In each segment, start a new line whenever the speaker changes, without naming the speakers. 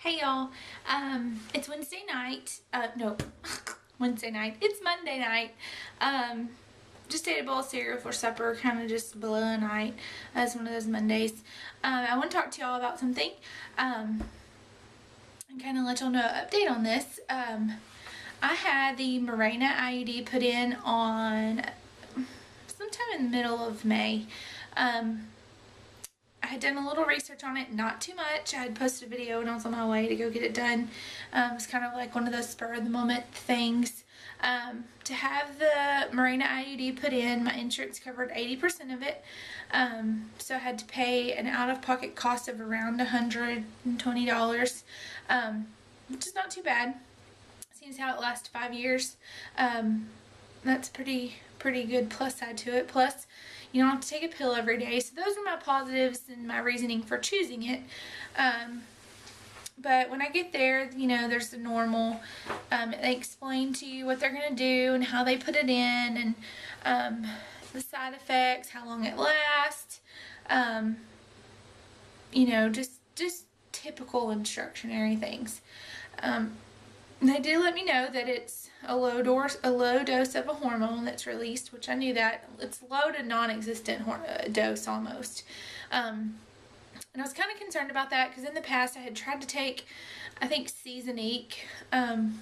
Hey y'all, it's Wednesday night, no, Wednesday night, it's Monday night. Just ate a bowl of cereal for supper, kind of just below the night, as one of those Mondays. I want to talk to y'all about something, and kind of let y'all know an update on this. I had the Mirena IUD put in on sometime in the middle of May. I had done a little research on it, not too much. I had posted a video and I was on my way to go get it done. It's kind of like one of those spur of the moment things. To have the Mirena IUD put in, my insurance covered 80% of it. So I had to pay an out-of-pocket cost of around $120, which is not too bad. Seems how it lasts 5 years. That's pretty good plus side to it. Plus, you don't have to take a pill every day. So those are my positives and my reasoning for choosing it. But when I get there, you know, there's the normal. They explain to you what they're going to do and how they put it in, and the side effects, how long it lasts. You know, just typical instructionary things. They did let me know that it's a low dose of a hormone that's released, which I knew that. It's low to non-existent dose almost. And I was kind of concerned about that because in the past I had tried to take, I think, Seasonic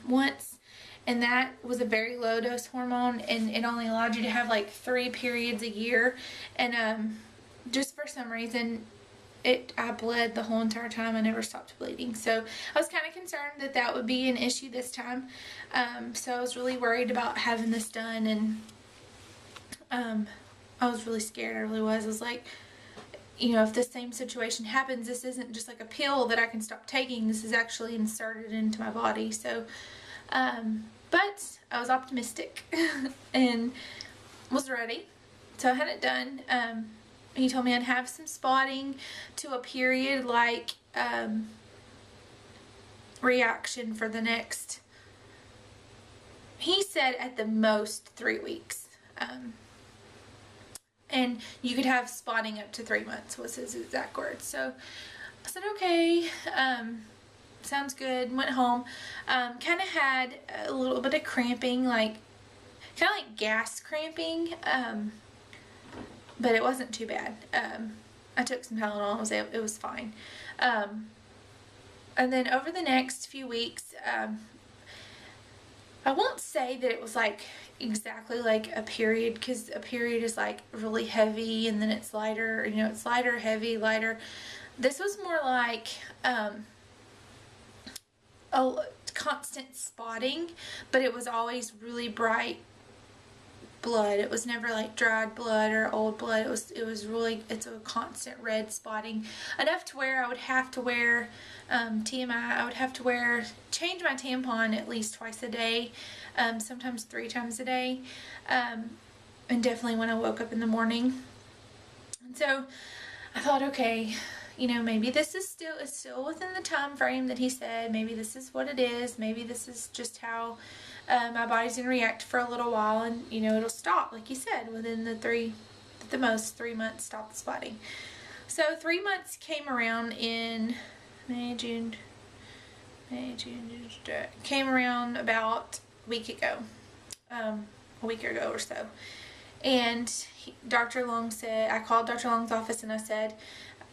once, and that was a very low dose hormone, and it only allowed you to have like 3 periods a year, and just for some reason I bled the whole entire time. I never stopped bleeding. So I was kind of concerned that that would be an issue this time. So I was really worried about having this done, and I was really scared. I really was. I was like, you know, if the same situation happens, this isn't just like a pill that I can stop taking. This is actually inserted into my body. So, but I was optimistic and was ready. So I had it done. He told me I'd have some spotting to a period like reaction for the next, he said at the most 3 weeks. And you could have spotting up to 3 months was his exact words. So I said, okay, sounds good. Went home. Kind of had a little bit of cramping, like kind of like gas cramping. But it wasn't too bad. I took some Tylenol, it was fine. And then over the next few weeks, I won't say that it was like exactly like a period, because a period is like really heavy and then it's lighter, you know, it's lighter, heavy, lighter. This was more like a constant spotting, but it was always really bright blood. It was never like dried blood or old blood. It was really, it's a constant red spotting, enough to where I would have to wear TMI. I would have to change my tampon at least twice a day, sometimes 3 times a day, and definitely when I woke up in the morning. And so I thought, okay, you know, maybe this is still within the time frame that he said. Maybe this is what it is. Maybe this is just how my body's gonna react for a little while, and you know, it'll stop, like you said, within the most 3 months, stop the spotting. So 3 months came around in June, came around about a week ago or so. And Dr. Long said, I called Dr. Long's office and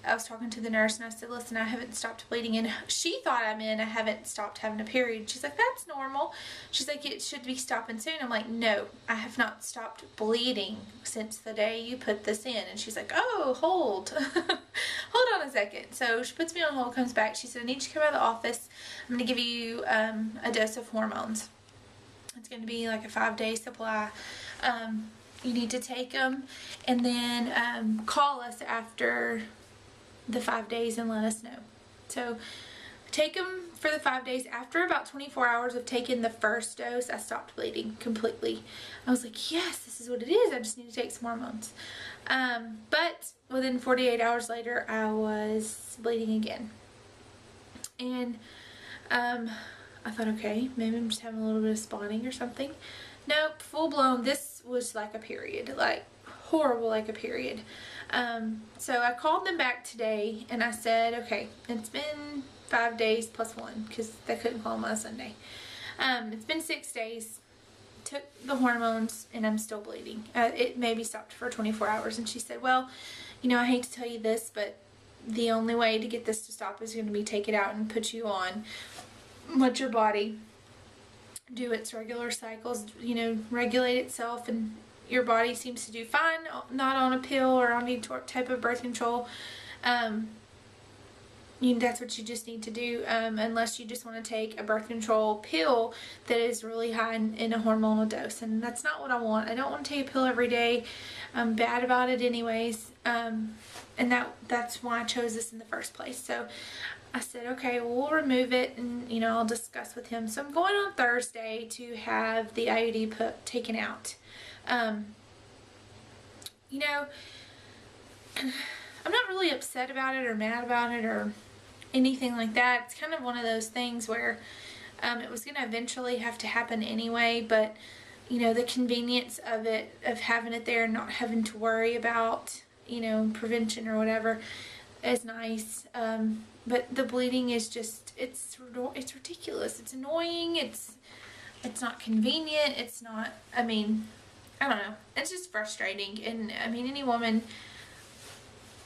I was talking to the nurse and I said, listen, I haven't stopped bleeding. And she thought I meant I haven't stopped having a period. She's like, that's normal. She's like, it should be stopping soon. I'm like, no, I have not stopped bleeding since the day you put this in. And she's like, oh, hold. Hold on a second. So she puts me on hold, comes back. She said, I need you to come out of the office. I'm going to give you a dose of hormones. It's going to be like a 5-day supply. You need to take them and then call us after the 5 days and let us know. So take them for the 5 days. After about 24 hours of taking the first dose, I stopped bleeding completely. I was like, yes, this is what it is. I just need to take some hormones. But within 48 hours later, I was bleeding again. And I thought, okay, maybe I'm just having a little bit of spotting or something. Nope, full blown. This was like a period, like horrible, like a period. So I called them back today and I said, okay, it's been 5 days plus 1 because they couldn't call him on a Sunday. It's been 6 days. Took the hormones and I'm still bleeding. It maybe stopped for 24 hours. And she said, well, you know, I hate to tell you this, but the only way to get this to stop is going to be take it out and put you on. Let your body do its regular cycles, you know, regulate itself, and your body seems to do fine, not on a pill or on any type of birth control. That's what you just need to do, unless you just want to take a birth control pill that is really high in a hormonal dose, and that's not what I want. I don't want to take a pill every day. I'm bad about it anyways, and that's why I chose this in the first place. So I said, okay, well, we'll remove it, and you know, I'll discuss with him. So I'm going on Thursday to have the IUD taken out. You know, I'm not really upset about it or mad about it or anything like that. It's kind of one of those things where it was going to eventually have to happen anyway, but you know, the convenience of it, of having it there and not having to worry about, you know, prevention or whatever is nice. But the bleeding is just, it's ridiculous. It's annoying. It's not convenient. It's not, I mean, I don't know. It's just frustrating. And I mean, any woman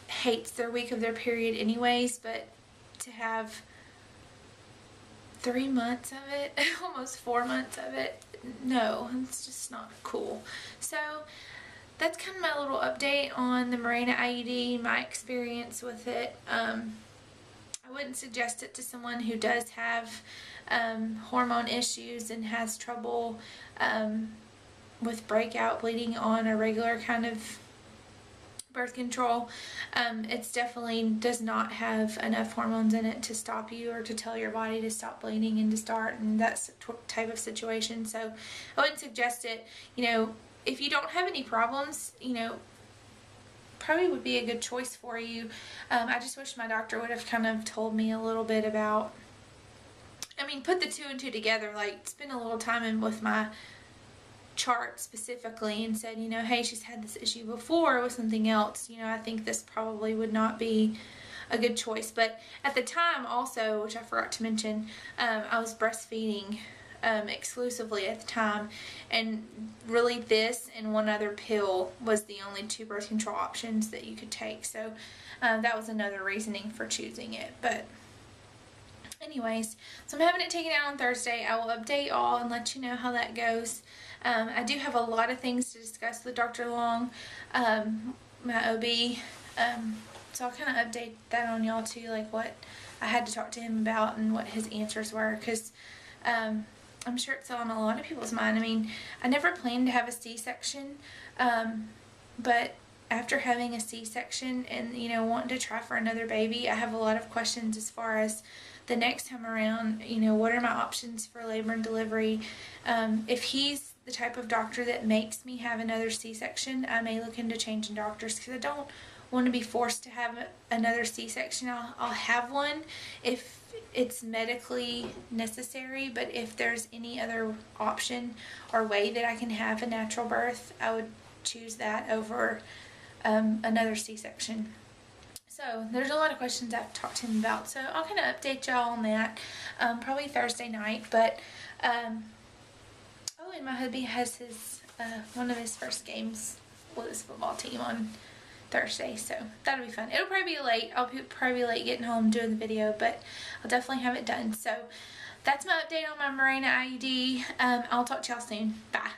hates their week of their period anyways, but to have 3 months of it, almost 4 months of it, no, it's just not cool. So that's kind of my little update on the Mirena IUD, my experience with it. I wouldn't suggest it to someone who does have hormone issues and has trouble with breakout bleeding on a regular kind of birth control. It definitely does not have enough hormones in it to stop you or to tell your body to stop bleeding and to start, and that type of situation. So I wouldn't suggest it. You know, if you don't have any problems, you know, probably would be a good choice for you. I just wish my doctor would have kind of told me a little bit about, I mean, put the 2 and 2 together, like spend a little time in with my chart specifically and said, you know, hey, she's had this issue before with something else. You know, I think this probably would not be a good choice. But at the time also, which I forgot to mention, I was breastfeeding exclusively at the time, and really this and one other pill was the only 2 birth control options that you could take. So that was another reasoning for choosing it. But anyways, so I'm having it taken out on Thursday. I will update y'all and let you know how that goes. I do have a lot of things to discuss with Dr. Long, my OB, so I'll kind of update that on y'all too, like what I had to talk to him about and what his answers were, because I'm sure it's on a lot of people's mind. I mean, I never planned to have a C-section, but after having a C-section and, you know, wanting to try for another baby, I have a lot of questions as far as the next time around, you know, what are my options for labor and delivery. If he's the type of doctor that makes me have another C-section, I may look into changing doctors, because I don't want to be forced to have another C-section. I'll have one if it's medically necessary, but if there's any other option or way that I can have a natural birth, I would choose that over another C-section. So there's a lot of questions I've talked to him about, so I'll kind of update y'all on that probably Thursday night. But oh, and my hubby has his one of his first games with his football team on Thursday, so that'll be fun. It'll probably be late. I'll probably be late getting home doing the video, but I'll definitely have it done. So that's my update on my Mirena IUD. I'll talk to y'all soon. Bye.